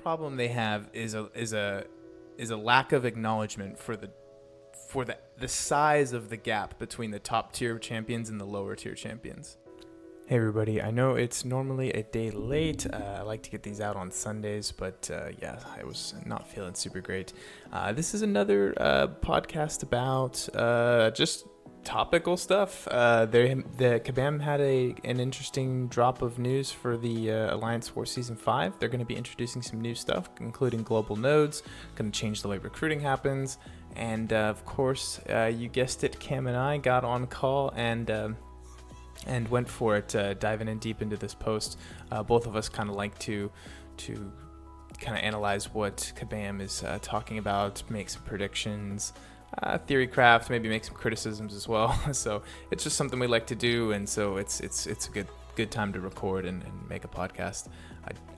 problem they have is a lack of acknowledgement for the size of the gap between the top tier champions and the lower tier champions. Hey everybody, I know it's normally a day late. I like to get these out on Sundays, but yeah, I was not feeling super great. This is another podcast about just topical stuff. The Kabam had an interesting drop of news for the Alliance War Season 5. They're going to be introducing some new stuff, including global nodes, going to change the way recruiting happens, and of course, you guessed it, Kam and I got on call and went for it, diving in deep into this post. Both of us kind of like to kind of analyze what Kabam is talking about, make some predictions, theory craft, maybe make some criticisms as well. So it's just something we like to do, and so it's a good time to record and make a podcast.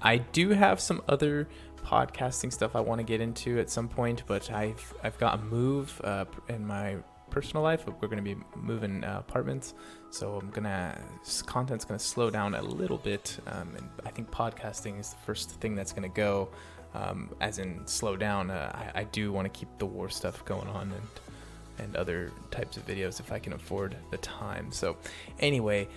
I do have some other podcasting stuff I want to get into at some point, but I've got a move in my personal life. We're going to be moving apartments, so content's going to slow down a little bit, and I think podcasting is the first thing that's going to go, as in slow down. I do want to keep the war stuff going on and other types of videos if I can afford the time. So anyway,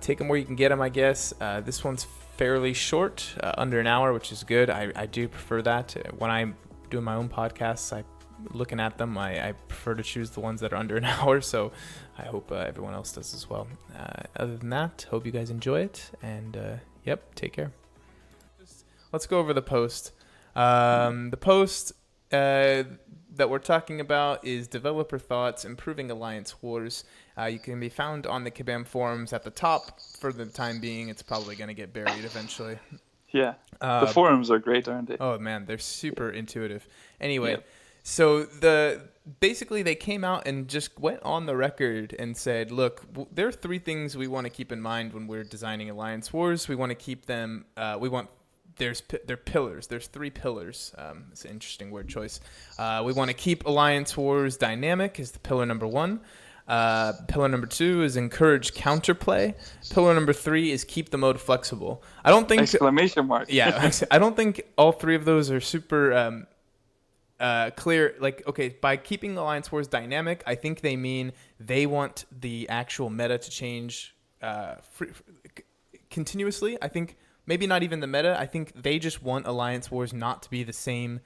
take them where you can get them, I guess. This one's fairly short, under an hour, which is good. I do prefer that. When I'm doing my own podcasts, looking at them, I prefer to choose the ones that are under an hour, so I hope everyone else does as well. Other than that, hope you guys enjoy it, and yep, take care. Let's go over the post. The post that we're talking about is developer thoughts, improving Alliance Wars. You can be found on the Kabam forums at the top for the time being. It's probably going to get buried eventually. Yeah, the forums are great, aren't they? Oh man, they're super intuitive. Anyway, Yep. So basically they came out and just went on the record and said, look, there are three things we want to keep in mind when we're designing Alliance Wars. We want to keep them, they're pillars. There's three pillars. It's an interesting word choice. We want to keep Alliance Wars dynamic is the pillar number one. Pillar number two is encourage counterplay. Pillar number three is keep the mode flexible. I don't think... Exclamation mark. Yeah, I don't think all three of those are super... clear. Like, okay, by keeping Alliance Wars dynamic, I think they mean they want the actual meta to change continuously. I think maybe not even the meta. I think they just want Alliance Wars not to be the same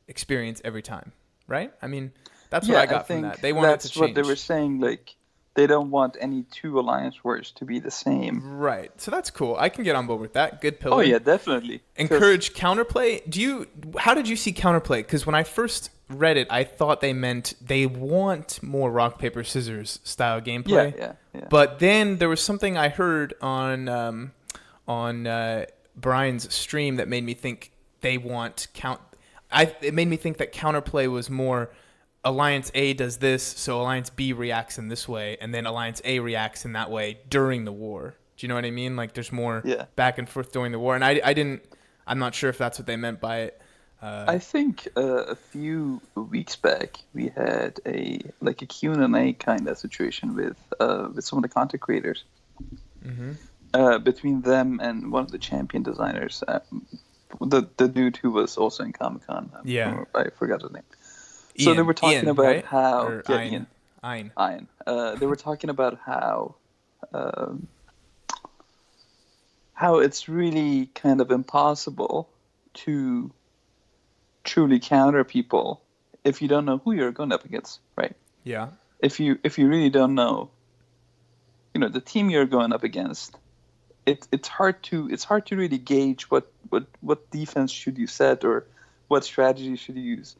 experience every time, right? I mean, that's what I got from that. They want it to change. That's what they were saying, like, they don't want any two Alliance Wars to be the same. Right. So that's cool. I can get on board with that. Good pillar. Oh, yeah, definitely. Encourage counterplay. How did you see counterplay? Because when I first read it, I thought they meant they want more rock, paper, scissors style gameplay. Yeah. But then there was something I heard on Brian's stream that made me think they want it made me think that counterplay was more Alliance A does this, so Alliance B reacts in this way, and then Alliance A reacts in that way during the war. Do you know what I mean? Like, there's more back and forth during the war, and I'm not sure if that's what they meant by it. I think a few weeks back we had a Q&A kind of situation with some of the content creators. Mm-hmm. Between them and one of the champion designers, the dude who was also in Comic-Con. I forgot his name. So Ian, they were talking about right? how... Or yeah, Ian. They were talking about how it's really kind of impossible to truly counter people if you don't know who you're going up against, right? Yeah. If you really don't know, the team you're going up against, it's hard to really gauge what defense should you set or what strategy should you use.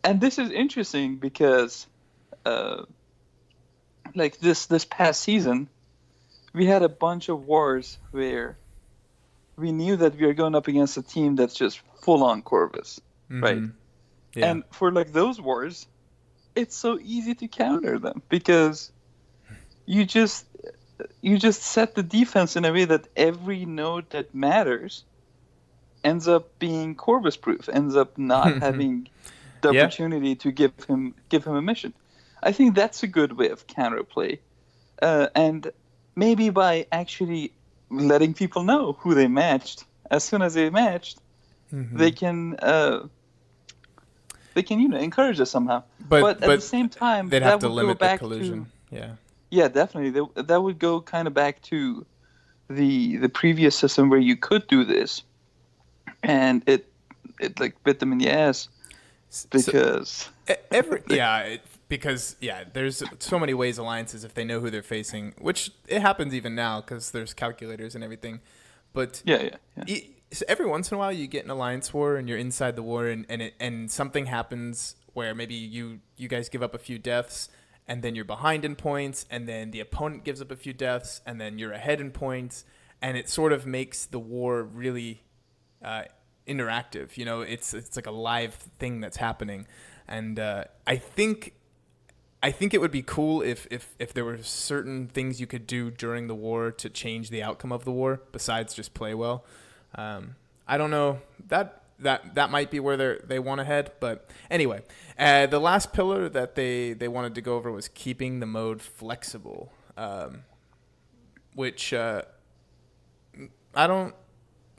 And this is interesting because, this past season, we had a bunch of wars where we knew that we were going up against a team that's just full-on Corvus, right? Yeah. And for those wars, it's so easy to counter them because you just set the defense in a way that every node that matters ends up being Corvus-proof, ends up not having the opportunity to give him a mission. I think that's a good way of counterplay, and maybe by actually letting people know who they matched as soon as they matched, they can encourage us somehow. But at the But same time, they'd have that to would go limit the back to collusion. Yeah. yeah, definitely. That would go kind of back to the previous system where you could do this, and it like bit them in the ass So because because there's so many ways alliances if they know who they're facing, which it happens even now because there's calculators and everything. But yeah. so every once in a while you get an alliance war and you're inside the war and something happens where maybe you guys give up a few deaths and then you're behind in points and then the opponent gives up a few deaths and then you're ahead in points and it sort of makes the war really uh, interactive. You know, it's like a live thing that's happening, and I think it would be cool if there were certain things you could do during the war to change the outcome of the war besides just play well. I don't know that might be where they want to head, but anyway, the last pillar that they wanted to go over was keeping the mode flexible, which I don't.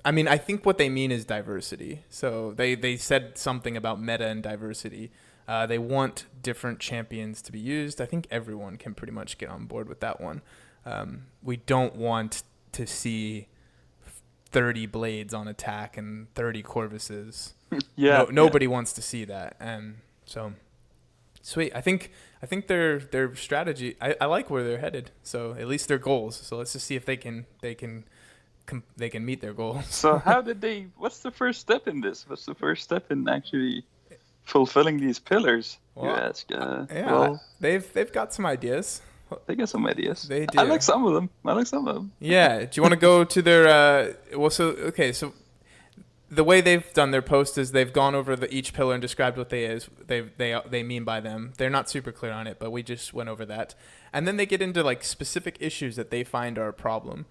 I mean, I think what they mean is diversity. So they said something about meta and diversity. They want different champions to be used. I think everyone can pretty much get on board with that one. We don't want to see 30 blades on attack and 30 Corvuses. Nobody wants to see that. And so, sweet. I think their strategy. I like where they're headed. So at least their goals. So let's just see if they can meet their goals. So what's the first step in this? What's the first step in actually fulfilling these pillars, you ask? Well, they've got some ideas. They got some ideas. They do. I like some of them. Yeah. Do you want to go to their so the way they've done their post is they've gone over each pillar and described what they mean by them. They're not super clear on it, but we just went over that. And then they get into like specific issues that they find are a problem.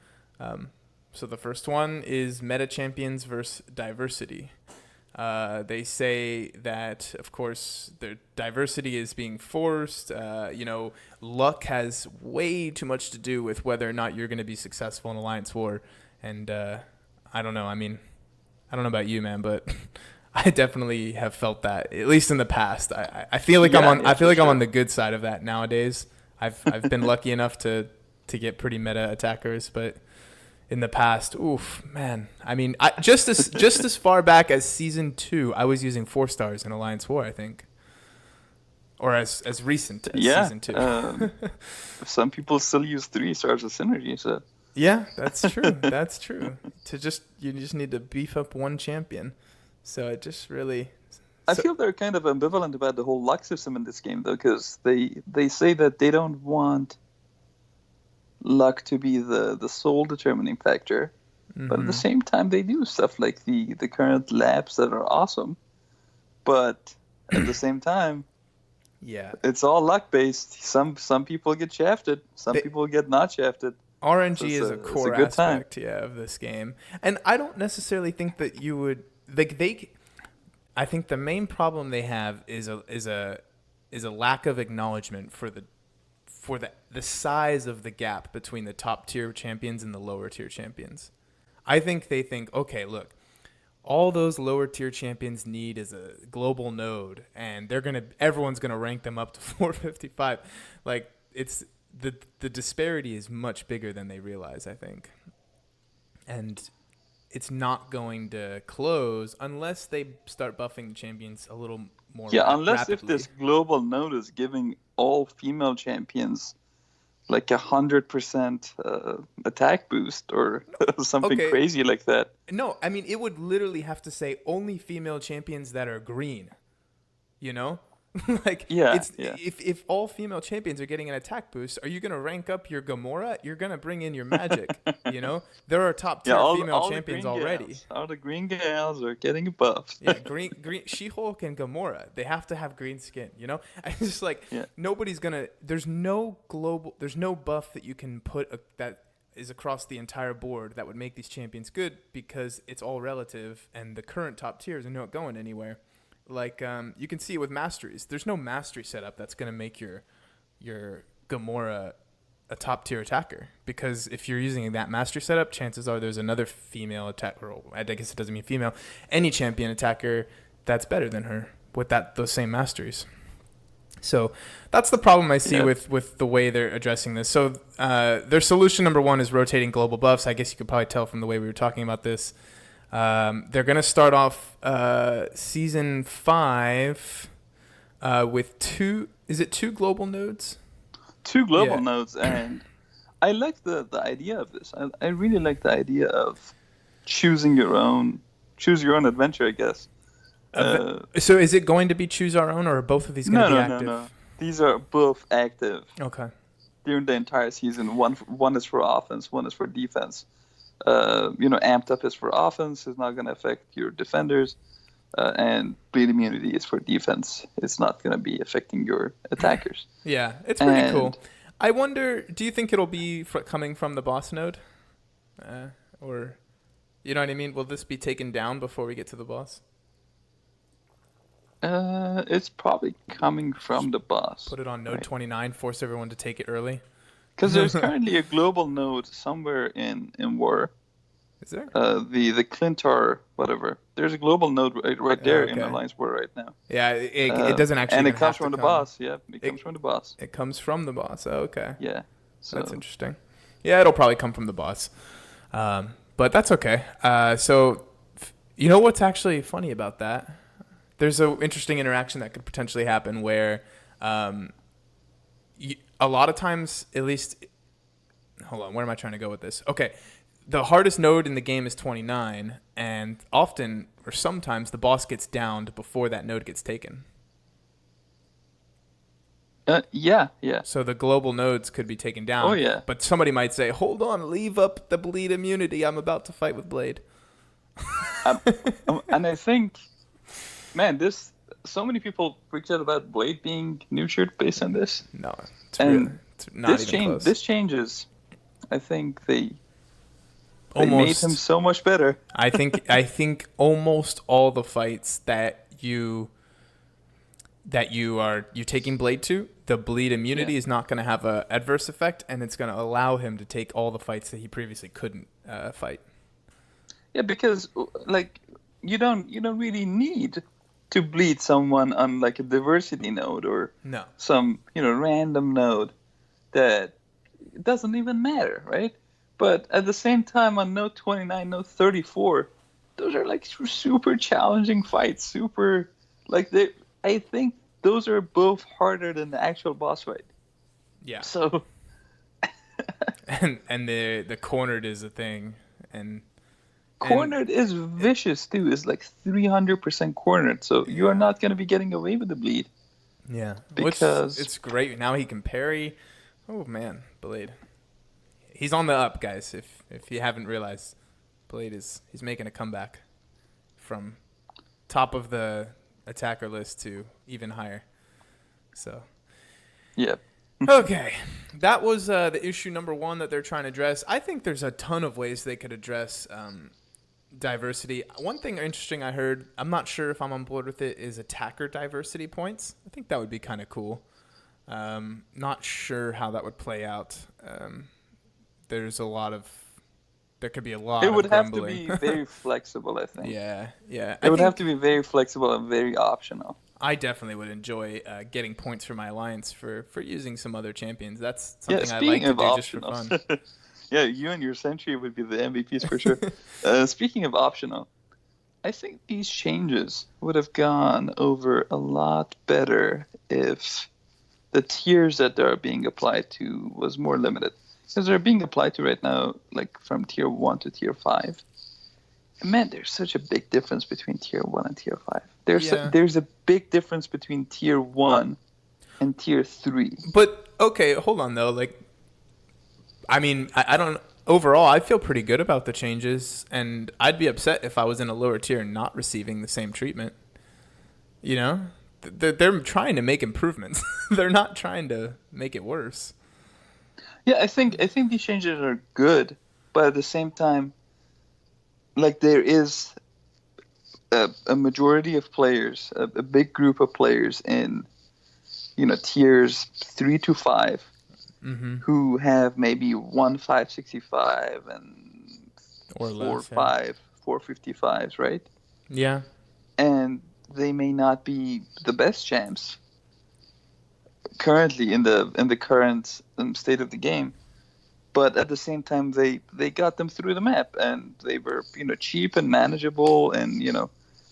So the first one is meta champions versus diversity. They say that, of course, their diversity is being forced. Luck has way too much to do with whether or not you're going to be successful in Alliance War. And I don't know. I mean, I don't know about you, man, but I definitely have felt that, at least in the past. I feel like I'm on the good side of that nowadays. I've been lucky enough to get pretty meta attackers, but in the past, oof, man. I mean, just as far back as season 2, I was using 4 stars in Alliance War, I think, or as recent as season 2. Some people still use 3 stars of synergy. So yeah, that's true. That's true. You just need to beef up one champion. So it just really. I feel they're kind of ambivalent about the whole luck system in this game, though, because they say that they don't want luck to be the sole determining factor, but at the same time they do stuff like the current labs that are awesome, but at the same time it's all luck based. Some people get shafted, people get not shafted. RNG is a core aspect of this game, and I don't necessarily think that you would I think the main problem they have is a lack of acknowledgement for the size of the gap between the top tier champions and the lower tier champions. I think they think, okay, look, all those lower tier champions need is a global node, and everyone's gonna rank them up to 455. Like, it's the disparity is much bigger than they realize, I think, and it's not going to close unless they start buffing the champions a little more. Unless rapidly. If this global node is giving all female champions like 100% attack boost or something crazy like that. No, I mean, it would literally have to say only female champions that are green, you know? If all female champions are getting an attack boost, are you going to rank up your Gamora? You're going to bring in your Magic, you know? There are top tier female champions already. All the green gals are getting buffed. green She-Hulk and Gamora, they have to have green skin, you know? I just nobody's going to there's no buff that you can put that is across the entire board that would make these champions good, because it's all relative and the current top tiers are not going anywhere. Like, you can see it with masteries. There's no mastery setup that's going to make your Gamora a top tier attacker, because if you're using that mastery setup, chances are there's another female attacker. I guess it doesn't mean female. Any champion attacker that's better than her with those same masteries. So that's the problem I see with the way they're addressing this. So their solution number one is rotating global buffs. I guess you could probably tell from the way we were talking about this. They're going to start off season 5 with two global nodes? 2 global nodes, and I like the idea of this. I really like the idea of choose your own adventure, I guess. So is it going to be choose our own, or are both of these going to be active? No. These are both active. Okay. During the entire season, one is for offense, one is for defense. Amped up is for offense. It's not going to affect your defenders, and bleed immunity is for defense. It's not going to be affecting your attackers. Yeah, it's pretty cool. I wonder, do you think it'll be coming from the boss node, or you know what I mean? Will this be taken down before we get to the boss? It's probably coming from the boss. Put it on node 29. Force everyone to take it early. Because there's currently a global node somewhere in War. Is there? The Clintar, whatever. There's a global node right there in Alliance War right now. Yeah, it doesn't actually. And it comes from the boss. Yeah, it comes from the boss. It comes from the boss. Oh, okay. Yeah. So that's interesting. Yeah, it'll probably come from the boss. But that's okay. So, you know what's actually funny about that? There's an interesting interaction that could potentially happen where a lot of times, at least, hold on, where am I trying to go with this? Okay, the hardest node in the game is 29, and often or sometimes the boss gets downed before that node gets taken. Yeah. So the global nodes could be taken down. Oh, yeah. But somebody might say, hold on, leave up the bleed immunity. I'm about to fight with Blade. And I think, man, so many people freaked out about Blade being nurtured based on this. No, it's not even close. This changes. I think they made him so much better. I think almost all the fights that you're taking Blade to, the bleed immunity is not going to have a adverse effect, and it's going to allow him to take all the fights that he previously couldn't fight. Yeah, because like you don't really need to bleed someone on like a diversity node or some random node that doesn't even matter, right? But at the same time, on node 29, node 34, those are like super challenging fights. Super like I think those are both harder than the actual boss fight. Yeah. So. and the cornered is a thing, and. Cornered is vicious too. It's like 300% cornered, so you are not going to be getting away with the bleed. Yeah, because it's great. Now he can parry. Oh man, Blade. He's on the up, guys. If you haven't realized, Blade he's making a comeback from top of the attacker list to even higher. So. Yeah. Okay, that was the issue number 1 that they're trying to address. I think there's a ton of ways they could address diversity. One thing interesting I heard, I'm not sure if I'm on board with it, is attacker diversity points. I think that would be kind of cool. Not sure how that would play out. There could be a lot of grumbling. It would have to be very flexible, I think. Yeah. It would have to be very flexible and very optional. I definitely would enjoy getting points for my alliance for using some other champions. That's something I like to do just for fun. Yeah, you and your Sentry would be the MVPs for sure. Speaking of optional, I think these changes would have gone over a lot better if the tiers that they're being applied to was more limited. Because they're being applied to right now, like from tier 1 to tier 5. Man, there's such a big difference between tier 1 and tier 5. There's a big difference between tier 1 and tier 3. But, okay, hold on, though. Like, I mean, I don't... Overall, I feel pretty good about the changes, and I'd be upset if I was in a lower tier and not receiving the same treatment. You know? They're trying to make improvements. They're not trying to make it worse. Yeah, I think these changes are good, but at the same time, like there is a majority of players, a big group of players in, tiers 3 to 5 who have maybe 1,565 and Or four less, yeah. five 455s, right? Yeah. And they may not be the best champs currently in the current state of the game, but at the same time they got them through the map, and they were cheap and manageable, and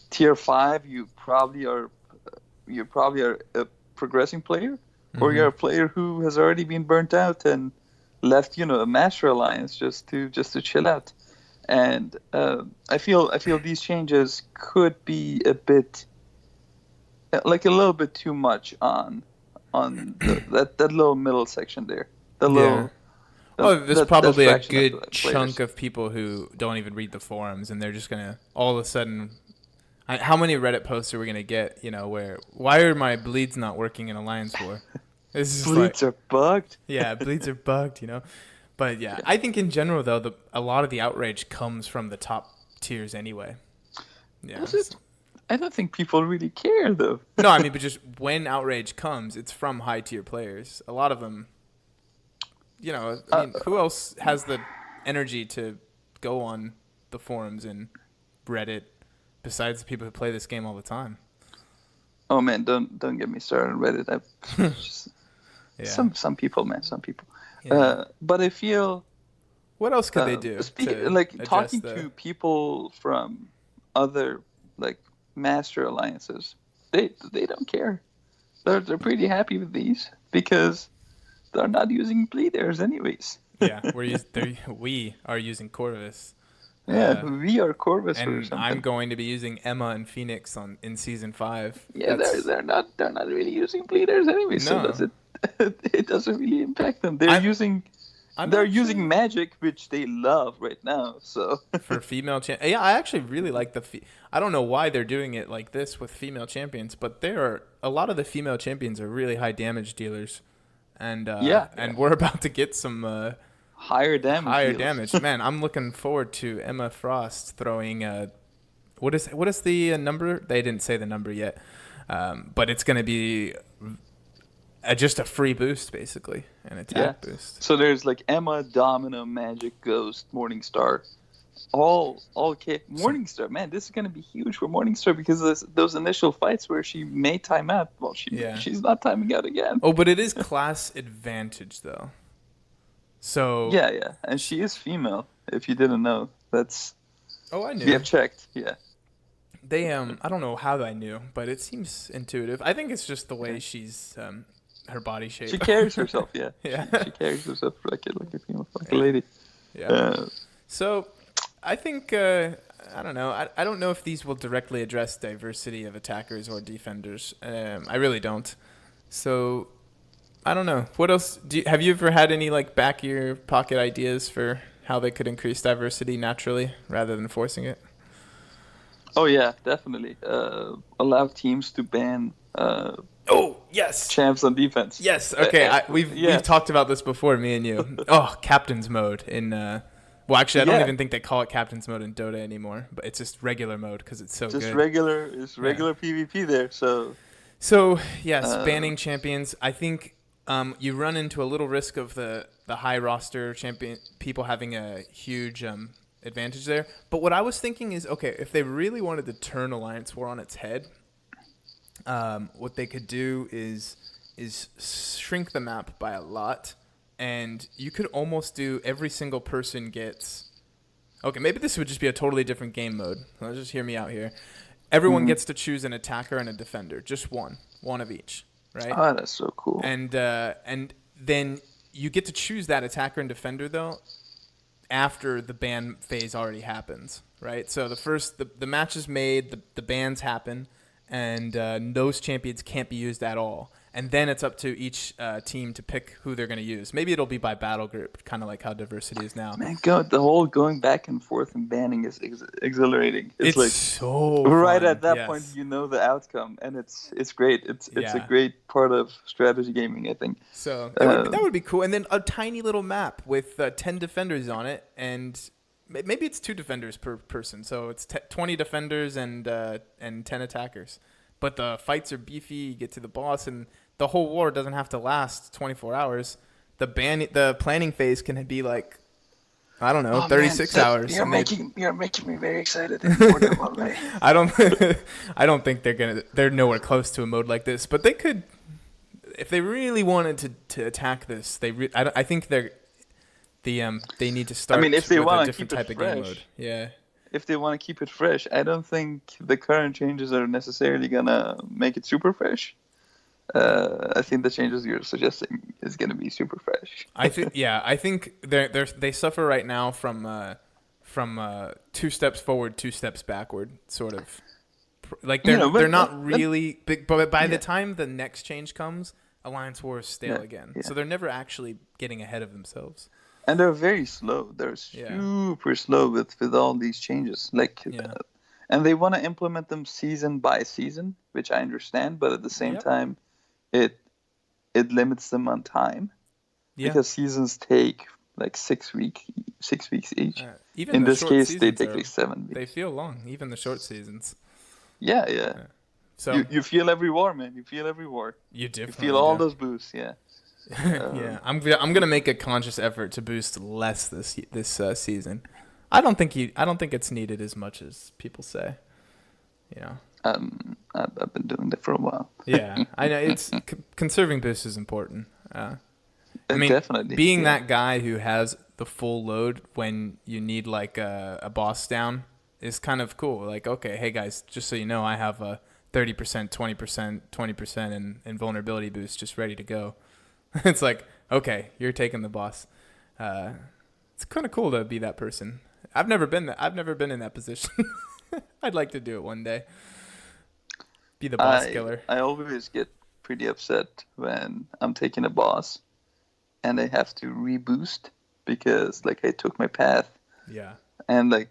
tier 5 you probably are a progressing player, or you're a player who has already been burnt out and left a master alliance just to chill out. And I feel these changes could be a bit like a little bit too much on that little middle section there, the Yeah. little Well, there's that probably a fraction of good the chunk players. of people who don't even read the forums, and they're just gonna all of a sudden. How many Reddit posts are we gonna get? Where why are my bleeds not working in Alliance War? This is just like, Bleeds are bugged. yeah, bleeds are bugged. But yeah, Yeah. I think in general though, a lot of the outrage comes from the top tiers anyway. Yeah. Does it? I don't think people really care though. No, I mean, but just when outrage comes, it's from high tier players. A lot of them, I mean, who else has the energy to go on the forums and Reddit besides the people who play this game all the time? Oh man, don't get me started on Reddit. Just, Yeah. some people, man, some people. Yeah. But I feel What else could they do? To like address talking the- to people from other like master alliances, they don't care. They're pretty happy with these because they're not using bleeders anyways. Yeah, we are using Corvus. Yeah, we are Corvus or And something. I'm going to be using Emma and Phoenix in season 5. Yeah, they're not really using bleeders anyway. So No. does it? It doesn't really impact them. They're I'm using actually- magic, which they love right now. So for female yeah, I actually really like I don't know why they're doing it like this with female champions, but there are a lot of the female champions are really high damage dealers, and and we're about to get some higher damage. higher deals. damage. Man, I'm looking forward to Emma Frost throwing what is the number? They didn't say the number yet, but it's going to be just a free boost, basically, an attack boost. So there's like Emma, Domino, Magic, Ghost, Morningstar, all Morningstar. Man, this is gonna be huge for Morningstar because those initial fights where she may time out. Well, she's not timing out again. Oh, but it is class advantage though. So Yeah, and she is female. If you didn't know, that's I knew. we have checked. Yeah. They I don't know how I knew, but it seems intuitive. I think it's just the way she's her body shape. She carries herself, yeah. Yeah. She carries herself like a female, like a lady. Yeah. So, I think I don't know. I don't know if these will directly address diversity of attackers or defenders. I really don't. So, I don't know. What else? Have you ever had any like back of your pocket ideas for how they could increase diversity naturally rather than forcing it? Oh yeah, definitely. Allow teams to ban. Oh yes. Champs on defense. Yes. Okay. We've talked about this before, me and you. Oh, captain's mode in. Well, actually, I don't even think they call it captain's mode in Dota anymore, but it's just regular mode because it's so just good. regular PvP there. So yes, banning champions. I think you run into a little risk of the high roster champion people having a huge advantage there. But what I was thinking is, okay, if they really wanted to turn Alliance War on its head. What they could do is shrink the map by a lot, and you could almost do every single person gets. Okay, maybe this would just be a totally different game mode. Just hear me out here. Everyone gets to choose an attacker and a defender, just one of each, right? Oh, that's so cool. And then you get to choose that attacker and defender though after the ban phase already happens, right? So the match is made, the bans happen. And those champions can't be used at all. And then it's up to each team to pick who they're going to use. Maybe it'll be by battle group, kind of like how diversity is now. Man, the whole going back and forth and banning is exhilarating. It's like so right fun. at that Yes. point you know the outcome, and it's great. It's a great part of strategy gaming, I think. So that would be cool. And then a tiny little map with 10 defenders on it, and maybe it's 2 defenders per person. So it's 20 defenders and 10 attackers. But the fights are beefy. You get to the boss, and the whole war doesn't have to last 24 hours. the planning phase can be like, I don't know, 36 hours. You're making me very excited more than one way. I don't I don't think they're nowhere close to a mode like this, but they could, if they really wanted to attack this. I think they need to start. I mean, if they with want a to different keep type it of game fresh, mode. Yeah. If they want to keep it fresh, I don't think the current changes are necessarily gonna make it super fresh. I think the changes you're suggesting is gonna be super fresh. I think they suffer right now from 2 steps forward, 2 steps backward, sort of. Like they're not really big, but by the time the next change comes, Alliance War is stale again. Yeah. So they're never actually getting ahead of themselves. And they're very slow. They're super slow with all these changes. And they want to implement them season by season, which I understand, but at the same time, it limits them on time. Yeah. Because seasons take like 6 weeks each. Even in this case, they take like 7 weeks. They feel long, even the short seasons. Yeah. So you feel every war, man. You feel every war. You definitely feel all those boosts, yeah. Yeah, I'm gonna make a conscious effort to boost less this season. I don't think it's needed as much as people say. You know. I've been doing that for a while. Yeah, I know it's conserving boosts is important. I mean, definitely being that guy who has the full load when you need like a boss down is kind of cool. Like, okay, hey guys, just so you know, I have a 30%, 20%, 20% in vulnerability boost just ready to go. It's like, okay, you're taking the boss. It's kind of cool to be that person. I've never been in that position. I'd like to do it one day. Be the boss killer. I always get pretty upset when I'm taking a boss and I have to reboost because like I took my path. Yeah. And like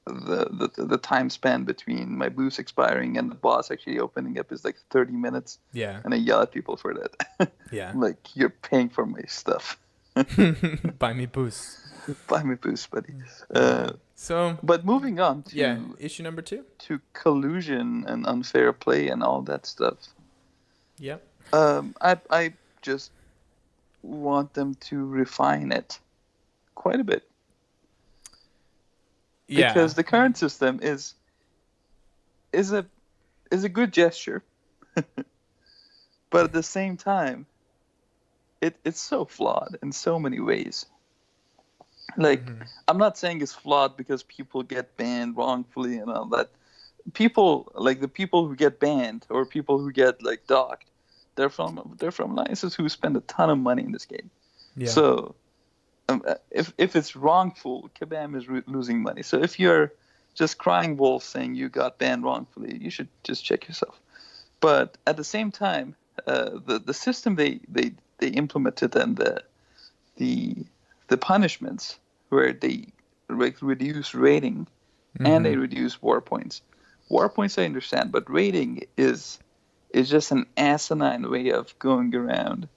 the time span between my boost expiring and the boss actually opening up is like 30 minutes. Yeah. And I yell at people for that. Yeah. Like, you're paying for my stuff. Buy me boost. Buy me boost, buddy. But moving on to issue number 2. To collusion and unfair play and all that stuff. Yeah. I just want them to refine it quite a bit. Yeah. Because the current system is a good gesture, but at the same time, it's so flawed in so many ways. Like, I'm not saying it's flawed because people get banned wrongfully and all that. People, like the people who get banned or people who get like docked, they're from alliances who spend a ton of money in this game. Yeah. So if it's wrongful, Kabam is losing money. So if you're just crying wolf saying you got banned wrongfully, you should just check yourself. But at the same time, the system they implemented and the punishments where they reduce rating and they reduce war points. War points I understand, but rating is just an asinine way of going around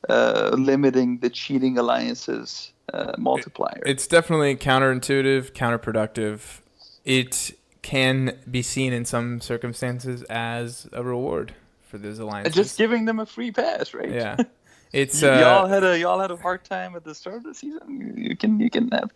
limiting the cheating alliances multiplier. It's definitely counterintuitive, counterproductive. It can be seen in some circumstances as a reward for those alliances. Just giving them a free pass, right? Yeah. It's y'all had a hard time at the start of the season. You can have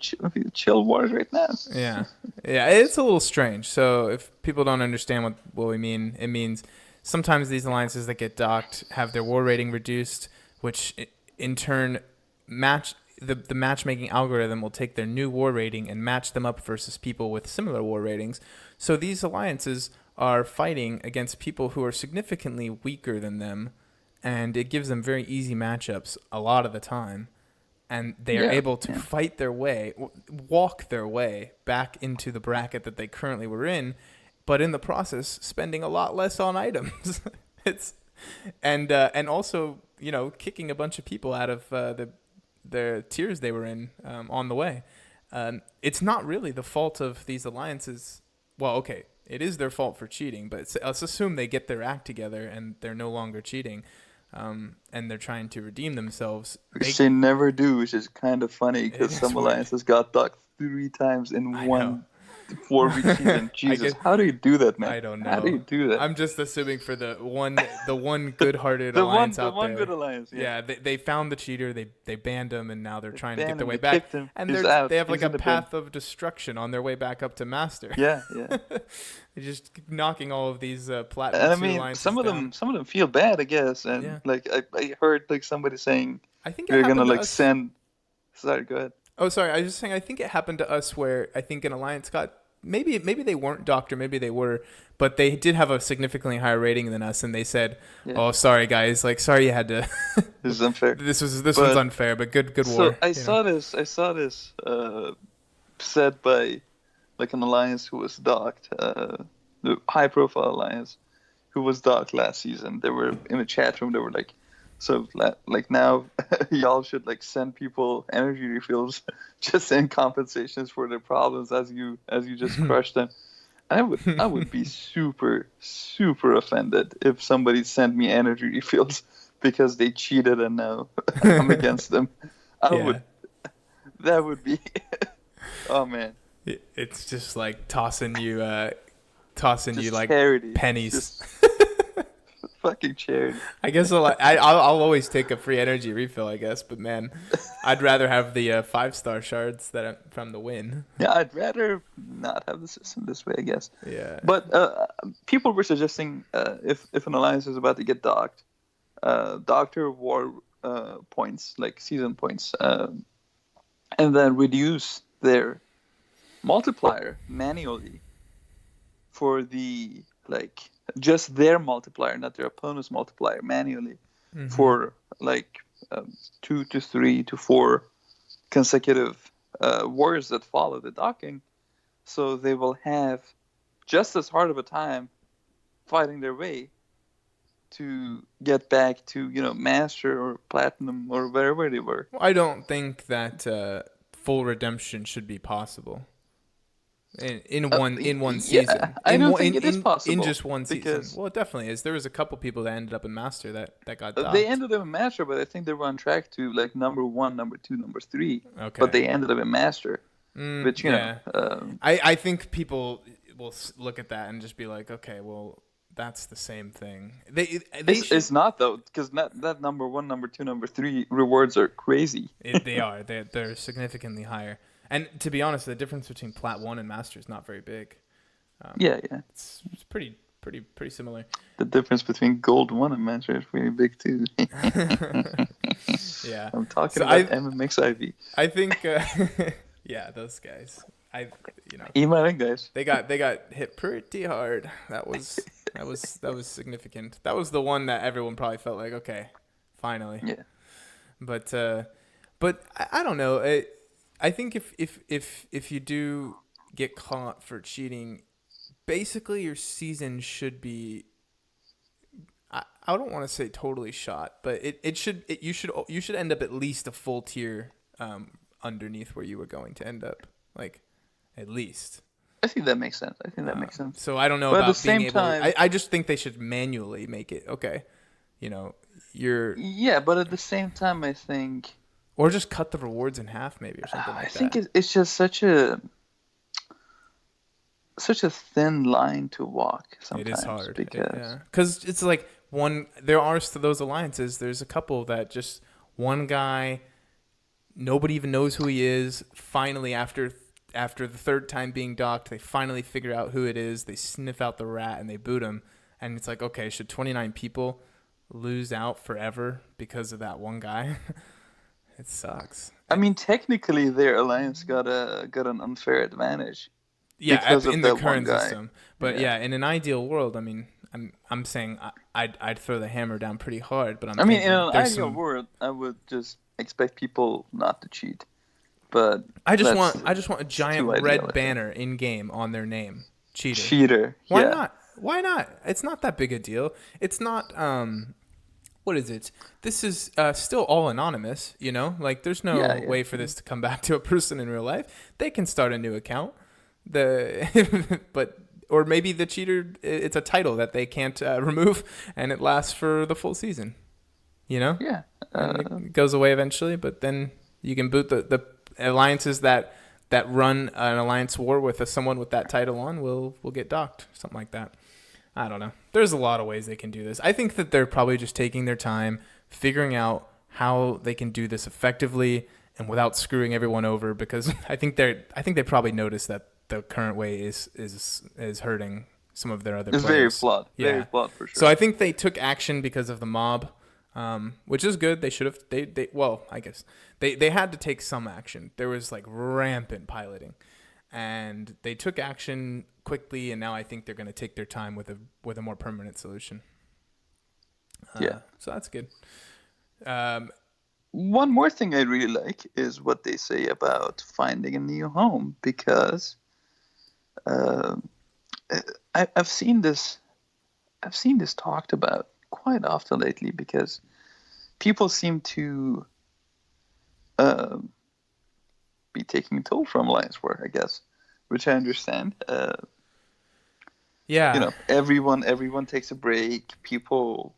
chill wars right now. Yeah, it's a little strange. So if people don't understand what we mean, it means sometimes these alliances that get docked have their war rating reduced, which in turn the matchmaking algorithm will take their new war rating and match them up versus people with similar war ratings. So these alliances are fighting against people who are significantly weaker than them. And it gives them very easy matchups a lot of the time. And they are able to fight their way, walk their way back into the bracket that they currently were in, but in the process, spending a lot less on items. And also, kicking a bunch of people out of the tiers they were in on the way. It's not really the fault of these alliances. Well, okay, it is their fault for cheating, but let's assume they get their act together and they're no longer cheating. And they're trying to redeem themselves. Which they never do, which is kind of funny because some alliances got docked 3 times in 4-week season. Jesus, how do you do that, man? I don't know. How do you do that? I'm just assuming for the one good-hearted the alliance one, out the one there. good alliance. Yeah, They found the cheater. They banned him, and now they're trying to get their way they back. kicked him. And He's out. they have like He's a in the path of destruction on their way back up to master. Yeah. They're just knocking all of these platinum And I 2 mean, alliances some of down. them feel bad, I guess. And Yeah. like I heard like somebody saying I think it they're happened gonna to like us. send. Sorry, go ahead. Oh, sorry. I was just saying. I think it happened to us where I think an alliance got maybe they weren't docked, or maybe they were, but they did have a significantly higher rating than us, and they said, Yeah. "Oh, sorry guys. Like, sorry you had to. This is unfair. this one's unfair, but good war." So I saw this said by like an alliance who was docked, the high profile alliance who was docked last season. They were in a chat room. They were like, so like now y'all should like send people energy refills just in compensations for their problems as you just crushed them. I would be super offended if somebody sent me energy refills because they cheated and now I'm against them. That would be oh man. It's just like tossing you like charity. pennies. Just fucking charity. I guess I'll always take a free energy refill, I guess, but man, I'd rather have the 5-star shards from the win. Yeah, I'd rather not have the system this way, I guess. Yeah. But people were suggesting if an alliance is about to get docked, doctor war points, like season points, and then reduce their multiplier manually for the like just their multiplier, not their opponent's multiplier, manually for like 2 to 3 to 4 consecutive wars that follow the docking, so they will have just as hard of a time fighting their way to get back to master or platinum or wherever they were. Well, I don't think that full redemption should be possible. In one season. I don't think it is possible. In just one season. Well, it definitely is. There was a couple people that ended up in Master that got docked. They ended up in Master, but I think they were on track to like number 1, number 2, number 3. Okay. But they ended up in Master. Which, you know. I think people will look at that and just be like, okay, well, that's the same thing. It's not, though, because that number 1, number 2, number 3 rewards are crazy. They are. They're significantly higher. And to be honest, the difference between Plat 1 and Master is not very big. Yeah. It's pretty similar. The difference between Gold 1 and Master is pretty big, too. Yeah. I'm talking about MMX IV. I think, yeah, those guys. Email guys. They got hit pretty hard. That was significant. That was the one that everyone probably felt like, okay, finally. Yeah. But I don't know. I think if you do get caught for cheating, basically your season should be. I don't want to say totally shot, but you should end up at least a full tier underneath where you were going to end up, like at least. I think that makes sense. So I don't know about being able. I just think they should manually make it okay. Yeah, but at the same time, I think. Or just cut the rewards in half, maybe, or something like that. I think it's just such a thin line to walk sometimes. It is hard. Because it's like there are those alliances. There's a couple that just one guy, nobody even knows who he is. Finally, after the third time being docked, they finally figure out who it is. They sniff out the rat and they boot him. And it's like, okay, should 29 people lose out forever because of that one guy? It sucks. I mean, technically, their alliance got an unfair advantage. Yeah, in the current system. But yeah, in an ideal world, I mean, I'm saying I'd throw the hammer down pretty hard. But in an ideal world, I would just expect people not to cheat. But I just want a giant red banner in game on their name. Cheater. Why not? Why not? It's not that big a deal. It's not. What is it? This is still all anonymous, Like, there's no way for this to come back to a person in real life. They can start a new account. Or maybe the cheater, it's a title that they can't remove, and it lasts for the full season. Yeah. It goes away eventually, but then you can boot the alliances that that run an alliance war with someone with that title on will get docked, something like that. I don't know. There's a lot of ways they can do this. I think that they're probably just taking their time, figuring out how they can do this effectively and without screwing everyone over, because I think they probably noticed that the current way is hurting some of their other players. It's very flawed. Yeah. Very flawed for sure. So I think they took action because of the mob, which is good. They should have. I guess they had to take some action. There was like rampant piloting, and they took action quickly. And now I think they're going to take their time with a more permanent solution. So that's good. One more thing I really like is what they say about finding a new home, because I've seen this talked about quite often lately, because people seem to be taking a toll from Alliance War, I guess, which I understand. Everyone takes a break. People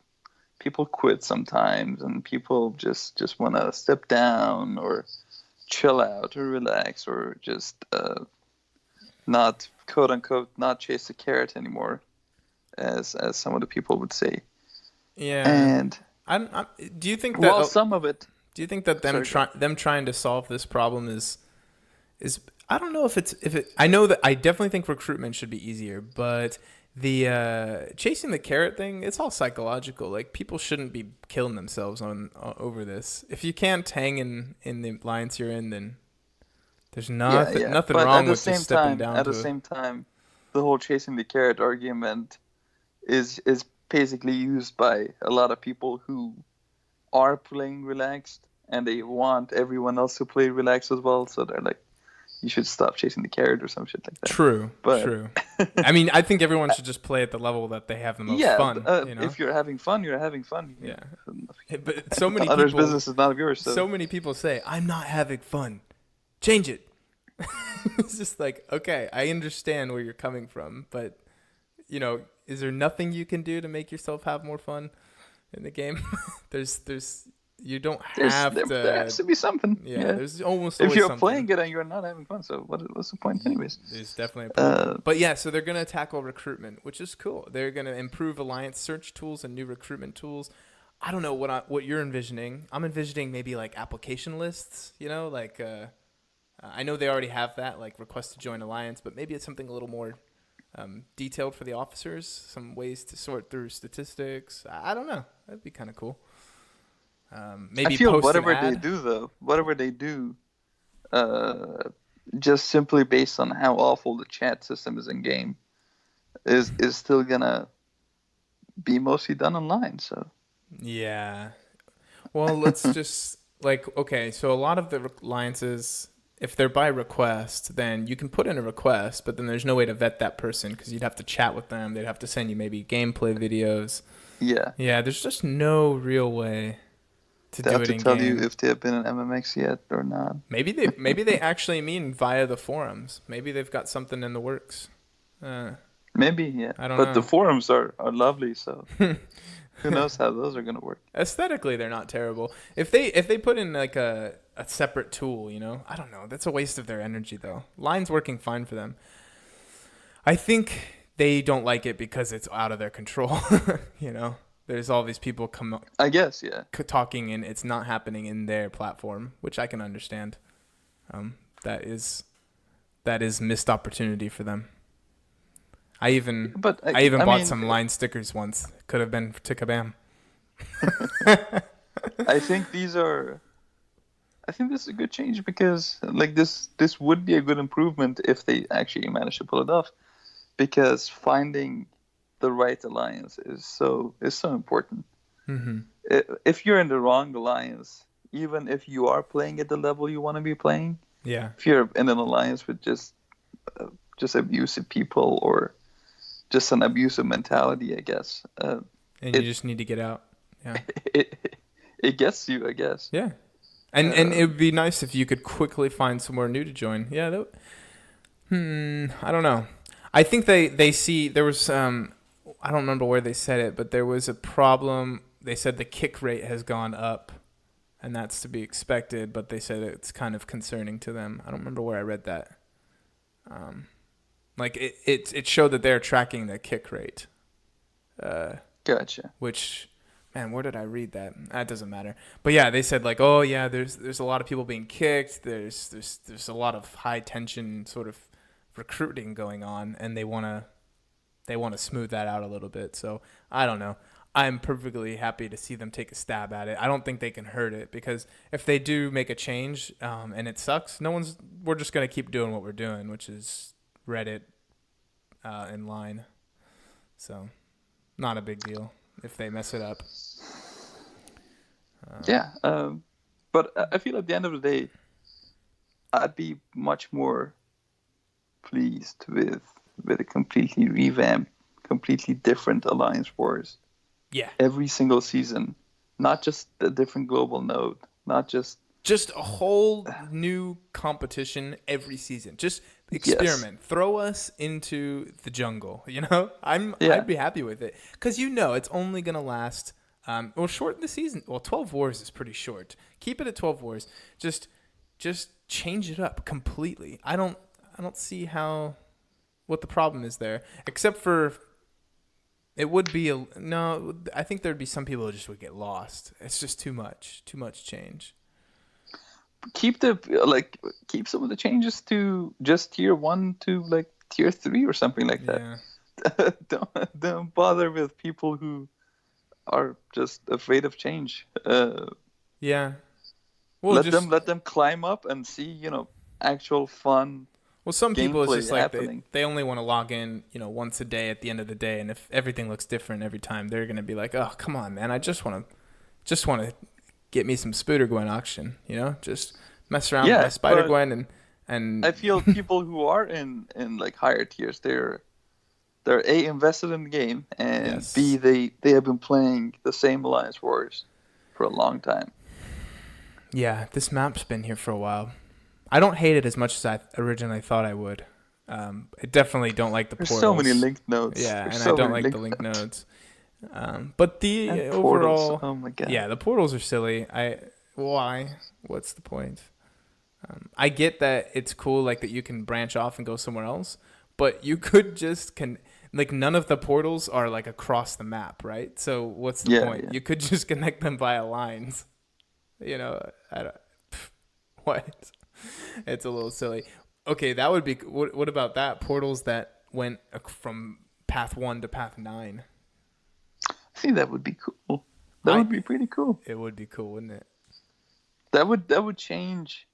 quit sometimes, and people just want to step down or chill out or relax, or just not, quote unquote, not chase the carrot anymore, as some of the people would say. Yeah. And do you think that some of it? Do you think that them trying to solve this problem is I don't know if it. I know that I definitely think recruitment should be easier, but the chasing the carrot thing, it's all psychological. Like, people shouldn't be killing themselves over this. If you can't hang in the alliance you're in, then there's nothing but wrong with just stepping down. At the same time, the whole chasing the carrot argument is basically used by a lot of people who are playing relaxed, and they want everyone else to play relaxed as well. So they're like, you should stop chasing the carrot or some shit like that. True. I mean, I think everyone should just play at the level that they have the most fun. If you're having fun, you're having fun. Yeah. But so many others' people, business is none of yours. So many people say, I'm not having fun. Change it. It's just like, okay, I understand where you're coming from, but, is there nothing you can do to make yourself have more fun in the game? You don't have to. There has to be something. Yeah. There's almost if always you're something. playing it and you're not having fun, so what's the point, anyways? There's definitely a problem. But yeah, so they're gonna tackle recruitment, which is cool. They're gonna improve alliance search tools and new recruitment tools. I don't know what you're envisioning. I'm envisioning maybe like application lists. I know they already have that, like request to join alliance, but maybe it's something a little more detailed for the officers. Some ways to sort through statistics. I don't know. That'd be kind of cool. Maybe I feel post whatever an ad. they do, just simply based on how awful the chat system is in game, is still gonna be mostly done online. So yeah, well, let's just okay. So a lot of the alliances, if they're by request, then you can put in a request, but then there's no way to vet that person because you'd have to chat with them. They'd have to send you maybe gameplay videos. Yeah. There's just no real way to they do have it to in tell game. you if they have been in MMX yet or not. Maybe they actually mean via the forums. Maybe they've got something in the works. Maybe, yeah. I don't know. But the forums are lovely, so who knows how those are gonna work. Aesthetically, they're not terrible. If they put in like a separate tool, I don't know. That's a waste of their energy, though. Line's working fine for them. I think they don't like it because it's out of their control. There's all these people I guess, yeah. Talking, and it's not happening in their platform, which I can understand. That is missed opportunity for them. I even bought some line stickers once. Could have been to Kabam. I think this is a good change, because this would be a good improvement if they actually manage to pull it off, because finding the right alliance is so important. Mm-hmm. If you're in the wrong alliance, even if you are playing at the level you want to be playing, if you're in an alliance with just abusive people or just an abusive mentality, I guess, and you just need to get out. Yeah, it gets you, I guess. Yeah, and it would be nice if you could quickly find somewhere new to join. Yeah, I don't know. I think they see there was I don't remember where they said it, but there was a problem. They said the kick rate has gone up and that's to be expected. But they said it's kind of concerning to them. I don't remember where I read that. Like it showed that they're tracking the kick rate. Gotcha. Which, man, where did I read that? That doesn't matter. But yeah, they said like, oh yeah, there's a lot of people being kicked. There's a lot of high tension sort of recruiting going on, and they wanna smooth that out a little bit. So I don't know. I'm perfectly happy to see them take a stab at it. I don't think they can hurt it, because if they do make a change and it sucks, we're just gonna keep doing what we're doing, which is Reddit in line. So not a big deal if they mess it up. But I feel at the end of the day, I'd be much more pleased with a completely revamped, completely different Alliance Wars. Yeah. Every single season, not just a different global node, not just a whole new competition every season. Just experiment. Yes. Throw us into the jungle. You know, I'd be happy with it, because it's only gonna last. Shorten the season. Well, 12 wars is pretty short. Keep it at 12 wars. Just change it up completely. I don't see what the problem is there, except for it would be I think there'd be some people who just would get lost. It's just too much change. Keep some of the changes to just tier 1 to like tier 3 or something like that. Yeah. don't bother with people who are just afraid of change. Yeah. Well, let them climb up and see, actual fun. Well, some people it's just like they only want to log in, once a day at the end of the day, and if everything looks different every time, they're gonna be like, oh, come on, man, I just want to get me some Spooder Gwen auction, just mess around with my Spider Gwen and. I feel people who are in like higher tiers, they're A, invested in the game, and B, they have been playing the same Alliance Wars for a long time. Yeah, this map's been here for a while. I don't hate it as much as I originally thought I would. I definitely don't like the portals. There's so many linked nodes. Yeah, and I don't like the linked nodes. But the overall, oh my god. Yeah, the portals are silly. Why? What's the point? I get that it's cool, like that you can branch off and go somewhere else, but you could just none of the portals are like across the map, right? So what's the point? Yeah. You could just connect them via lines. I don't. What? It's a little silly. Okay, that would be. What about that? Portals that went from path 1 to path 9. I think that would be cool. That would be pretty cool. It would be cool, wouldn't it? That would change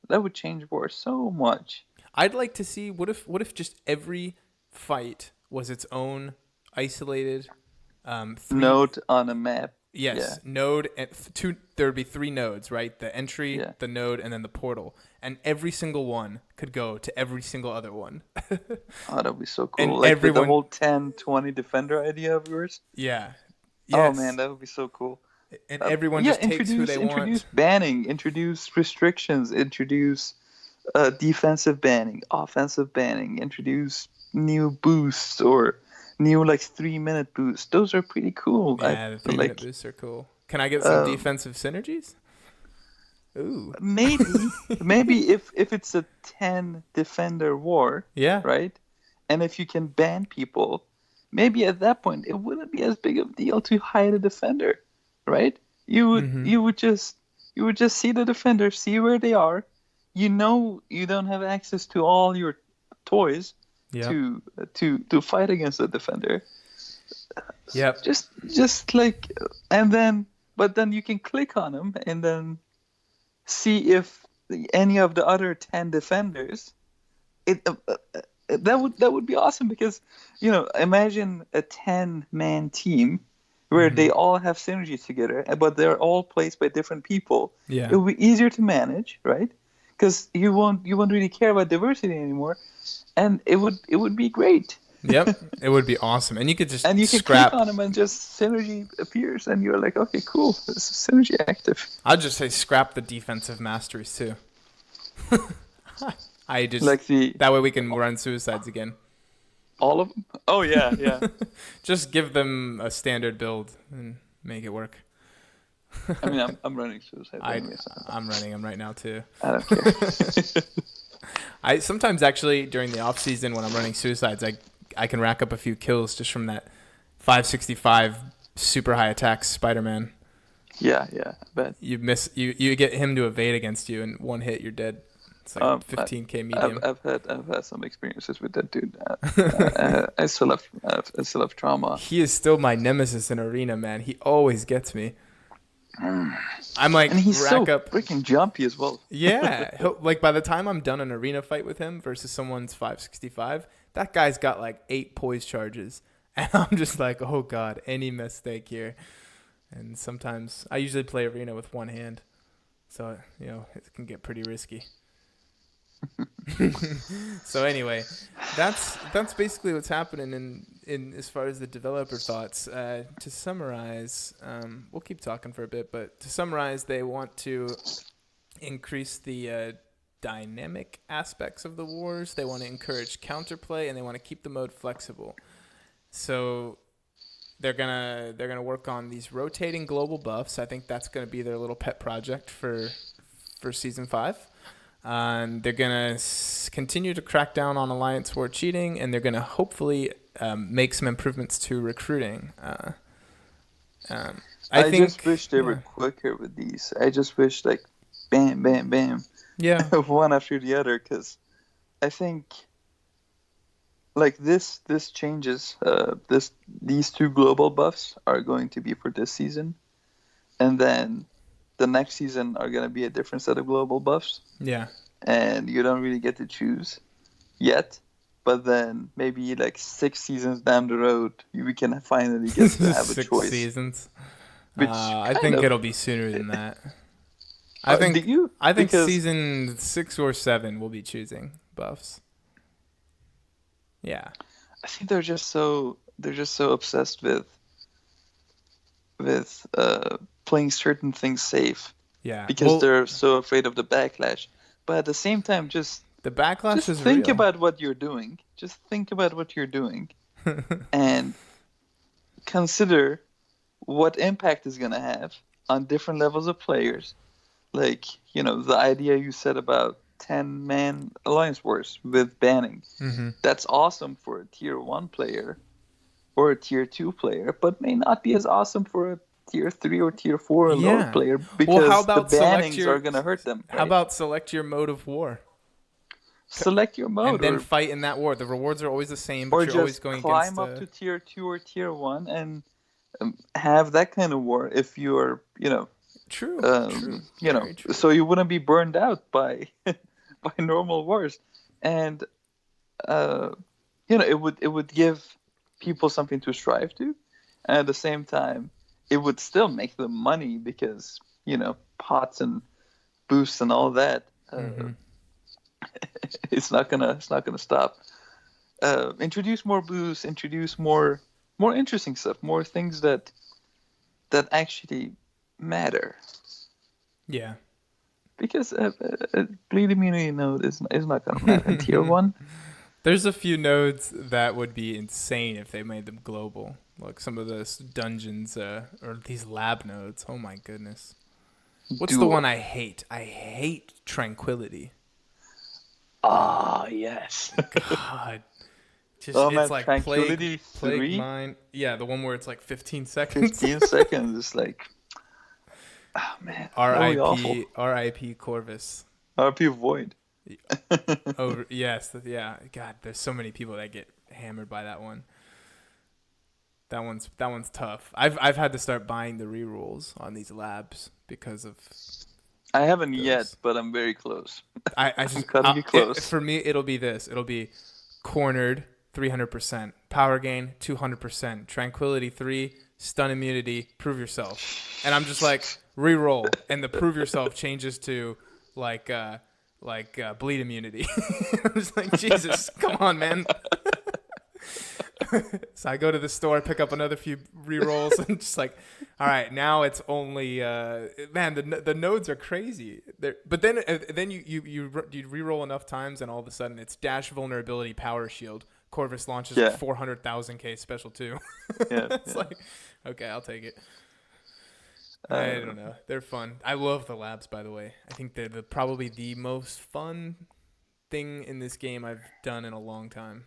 war so much. I'd like to see what if just every fight was its own isolated node on a map. Yes, yeah. Node and there would be 3 nodes, right? The entry, the node, and then the portal. And every single one could go to every single other one. Oh, that would be so cool. And like the whole 10-20 defender idea of yours? Yeah. Yes. Oh, man, that would be so cool. And everyone just takes who they want. Introduce banning, introduce restrictions, introduce defensive banning, offensive banning, introduce new boosts or new 3-minute boosts. Those are pretty cool. Yeah, the 3-minute boosts are cool. Can I get some defensive synergies? Ooh. Maybe if it's a 10 defender war, right? And if you can ban people, maybe at that point it wouldn't be as big of a deal to hide a defender, right? You would just see the defender, see where they are. You don't have access to all your toys to fight against the defender. Yep. Just but then you can click on them and then see if any of the other 10 defenders. That would be awesome, because imagine a 10-man team where they all have synergy together, but they're all placed by different people. Yeah. It would be easier to manage, right? Because you won't really care about diversity anymore, and it would be great. Yep, it would be awesome, and you could just click on them and just synergy appears, and you're like, okay, cool, this is synergy active. I'd just say scrap the defensive masteries too. That way we can run suicides again. All of them? Oh yeah. Just give them a standard build and make it work. I mean, I'm running suicide anyway, so I'm running them right now too. I don't care. I sometimes actually during the off season when I'm running suicides, I can rack up a few kills just from that 565 super high attacks Spider-Man. Yeah, but You get him to evade against you, and one hit you're dead. It's like 15k medium. I've had some experiences with that dude. I still have trauma. He is still my nemesis in arena, man. He always gets me. I'm like, and he's rack so up. freaking jumpy as well. Yeah, like by the time I'm done an arena fight with him versus someone's 565, that guy's got like 8 poise charges, and I'm just like, oh god, any mistake here. And sometimes I usually play arena with one hand, so it can get pretty risky. So anyway, that's basically what's happening in as far as the developer thoughts. To summarize, we'll keep talking for a bit, but to summarize, they want to increase the dynamic aspects of the wars. They want to encourage counterplay, and they want to keep the mode flexible. So they're gonna work on these rotating global buffs. I think that's gonna be their little pet project for season 5. They're going to continue to crack down on Alliance War cheating, and they're going to hopefully make some improvements to recruiting. I just wish they were quicker with these. I just wish, like, bam, bam, bam. Yeah. One after the other, because I think, like, this changes. These 2 global buffs are going to be for this season. And then the next season are going to be a different set of global buffs. Yeah. And you don't really get to choose yet. But then maybe like 6 seasons down the road, we can finally get to have a choice. 6 seasons. I think it'll be sooner than that. I think season 6 or 7 will be choosing buffs. Yeah. I think they're just so obsessed with playing certain things safe. Yeah. Because they're so afraid of the backlash. But at the same time, the backlash is think real. about what you're doing. Just think about what you're doing. And consider what impact is going to have on different levels of players. Like, the idea you said about 10-man Alliance Wars with banning. Mm-hmm. That's awesome for a tier 1 player or a tier 2 player, but may not be as awesome for a tier 3 or tier 4 or lower player, because how about the bannings are going to hurt them. Right? How about select your mode of war? Select your mode. And then fight in that war. The rewards are always the same, but you're always going against... against... Or just climb up to tier 2 or tier 1 and have that kind of war if you are, True. True. So you wouldn't be burned out by normal wars. And, it would give people something to strive to. And at the same time, it would still make them money because, pots and boosts and all that. It's not gonna stop. Introduce more boosts, introduce more interesting stuff, more things that actually matter. Yeah. Because bleed immunity node is not gonna matter in tier 1. There's a few nodes that would be insane if they made them global. Like some of those dungeons or these lab nodes. Oh my goodness. What's the one I hate? I hate Tranquility. Ah, yes. God. It's like Tranquility 3? Plague Mine. Yeah, the one where it's like 15 seconds. 15 seconds is like... Oh, man. R.I.P. Corvus. R.I.P. Void. Yes. Yeah. God, there's so many people that get hammered by that one. That one's tough. I've had to start buying the rerolls on these labs because of... I haven't yet, but I'm very close. I'm cutting it close. For me, it'll be this. It'll be Cornered, 300%. Power Gain, 200%. Tranquility 3, Stun Immunity, Prove Yourself. And I'm just like, reroll. And the Prove Yourself changes to like Bleed Immunity. I'm just like, Jesus, come on, man. So I go to the store, pick up another few rerolls, and just like, all right, now it's only man. The nodes are crazy. But then you reroll enough times, and all of a sudden it's Dash Vulnerability Power Shield. Corvus launches 400,000k special too. It's like, okay, I'll take it. I don't know. They're fun. I love the labs, by the way. I think they're probably the most fun thing in this game I've done in a long time.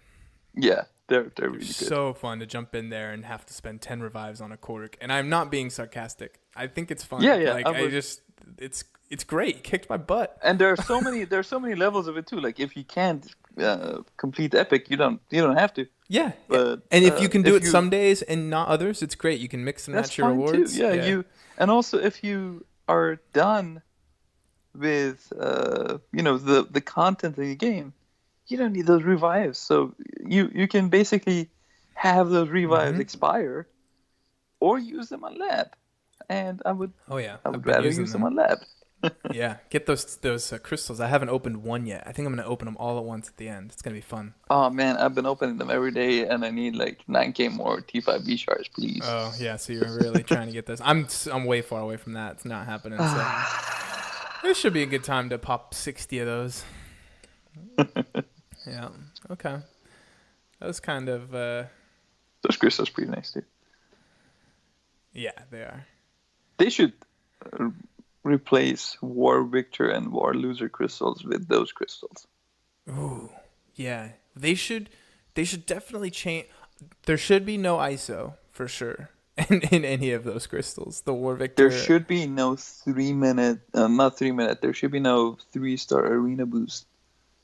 Yeah, they're really good. So fun to jump in there and have to spend 10 revives on a Korg. And I'm not being sarcastic. I think it's fun. Yeah, yeah. Like it's great. It kicked my butt. And there are so many levels of it too. Like if you can't complete epic, you don't have to. Yeah. But, and if you can do it some days and not others, it's great. You can mix and match your rewards. Too. Yeah, and also if you are done with the content of the game, you don't need those revives. So you can basically have those revives expire or use them on lab. And I would rather use them on lab. Yeah, get those crystals. I haven't opened one yet. I think I'm going to open them all at once at the end. It's going to be fun. Oh, man, I've been opening them every day, and I need like 9k more T5B shards, please. Oh, yeah, so you're really trying to get this. I'm way far away from that. It's not happening. So this should be a good time to pop 60 of those. Yeah, okay. That was kind of... Those crystals are pretty nice, too. Yeah, they are. They should... replace War Victor and War Loser crystals with those crystals. Ooh, yeah. They should definitely change. There should be no ISO for sure in any of those crystals. The War Victor. There should be no 3 minute, not 3 minute. There should be no 3-star arena boost.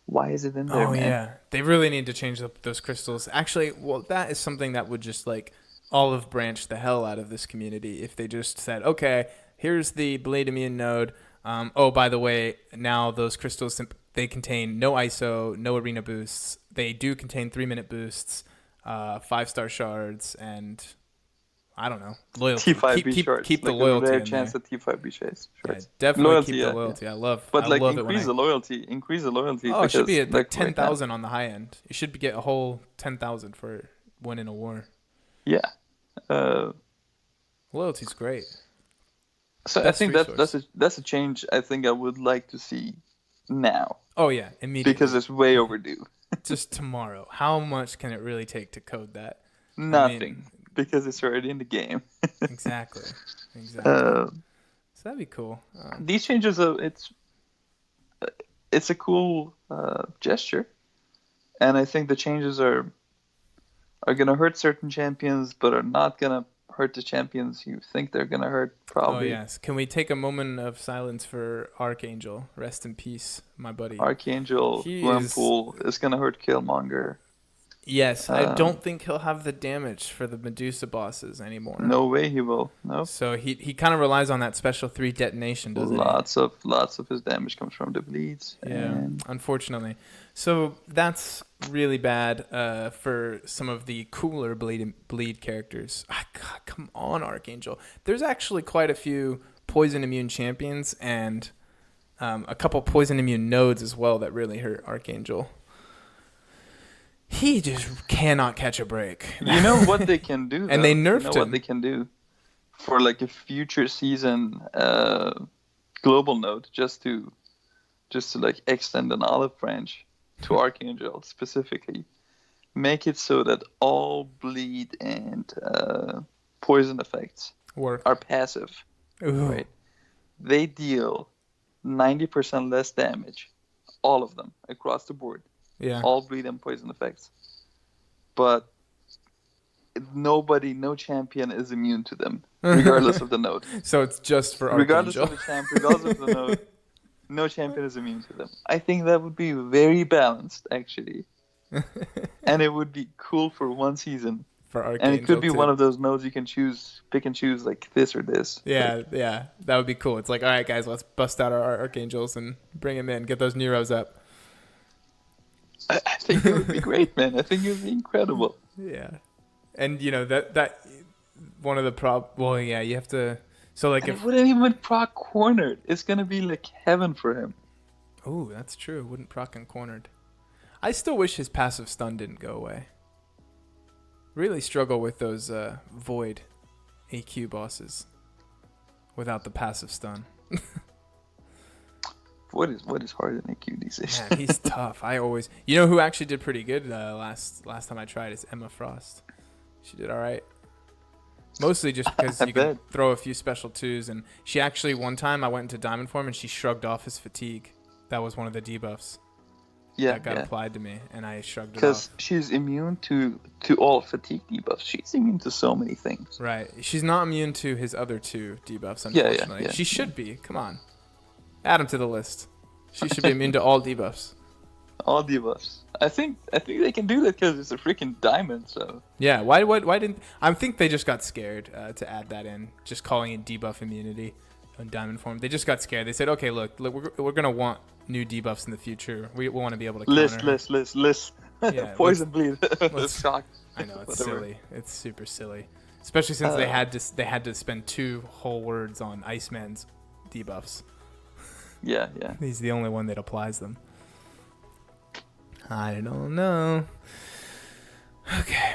Why is it in there? Oh man? Yeah, they really need to change up those crystals. Actually, well, that is something that would just like olive branch the hell out of this community if they just said, okay. Here's the Blade Immune node. Oh, by the way, now those crystals, they contain no ISO, no arena boosts. They do contain 3-minute boosts, 5-star shards, and I don't know, loyalty. T5B shards. Keep like the loyalty a in chance there. at T5B shards. Yeah, definitely loyalty, keep the loyalty. Yeah. I love increase it the loyalty. Increase the loyalty. Oh, it should be at like 10,000 right on the high end. You should get a whole 10,000 for winning a war. Yeah. Loyalty's great. So I think that's a change I think I would like to see now. Oh yeah, immediately. Because it's way overdue. Just tomorrow. How much can it really take to code that? Nothing, because it's already in the game. Exactly. So that'd be cool. These changes, it's a cool gesture, and I think the changes are gonna hurt certain champions, but are not gonna hurt the champions you think they're gonna hurt. Probably. Oh yes. Can we take a moment of silence for Archangel? Rest in peace, my buddy. Archangel Gwenpool is gonna hurt Killmonger. Yes, I don't think he'll have the damage for the Medusa bosses anymore. No way he will. No. So he kind of relies on that special 3 detonation, doesn't he? Lots of his damage comes from the bleeds. Yeah, unfortunately. So that's really bad for some of the cooler bleed characters. God, come on, Archangel. There's actually quite a few poison immune champions and a couple poison immune nodes as well that really hurt Archangel. He just cannot catch a break. You know what they can do, though? And they nerfed him. What they can do for like a future season global node, just to like extend an olive branch to Archangel specifically. Make it so that all bleed and poison effects are passive. Ooh. Right? They deal 90% less damage, all of them across the board. Yeah. All bleed and poison effects. But no champion is immune to them, regardless of the node. So it's just for regardless Archangel. of the champ, regardless of the node, no champion is immune to them. I think that would be very balanced, actually. And it would be cool for one season. For Archangel, and it could be one of those nodes you can pick and choose, like this or this. Yeah, yeah. That would be cool. It's like, all right, guys, let's bust out our Archangels and bring them in. Get those Neros up. I think it would be great, man. I think it would be incredible. Yeah. And, you know, that one of the well, yeah, you have to... So, like, it wouldn't even proc cornered. It's going to be, like, heaven for him. Oh, that's true. It wouldn't proc and cornered. I still wish his passive stun didn't go away. Really struggle with those Void AQ bosses without the passive stun. What is hard in AQ these days? Man, he's tough. You know who actually did pretty good last time I tried is Emma Frost. She did all right. Mostly just because I you can bet. throw a few special twos. And she actually, one time I went into diamond form and she shrugged off his fatigue. That was one of the debuffs Yeah, that got yeah. applied to me, and I shrugged it Because off. she's immune to all fatigue debuffs. She's immune to so many things. Right. She's not immune to his other two debuffs, Yeah, yeah, unfortunately. yeah. She should be. Come on. Add him to the list. She should be immune to all debuffs. All debuffs. I think they can do that because it's a freaking diamond. So Yeah. Why didn't... I think they just got scared to add that in. Just calling it debuff immunity on diamond form. They just got scared. They said, okay, look we're going to want new debuffs in the future. We want to be able to counter. list. Yeah, Poison bleed. Let's shock. I know, it's Whatever. silly. It's super silly. Especially since they had to spend 2 whole words on Iceman's debuffs. Yeah, yeah. He's the only one that applies them. I don't know. Okay.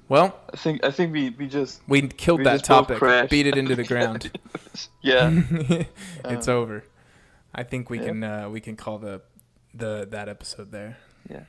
Well, I think we just we killed we that just both topic. crashed. Beat it into the ground. yeah. It's over. I think we Yep. can call that episode there. Yeah.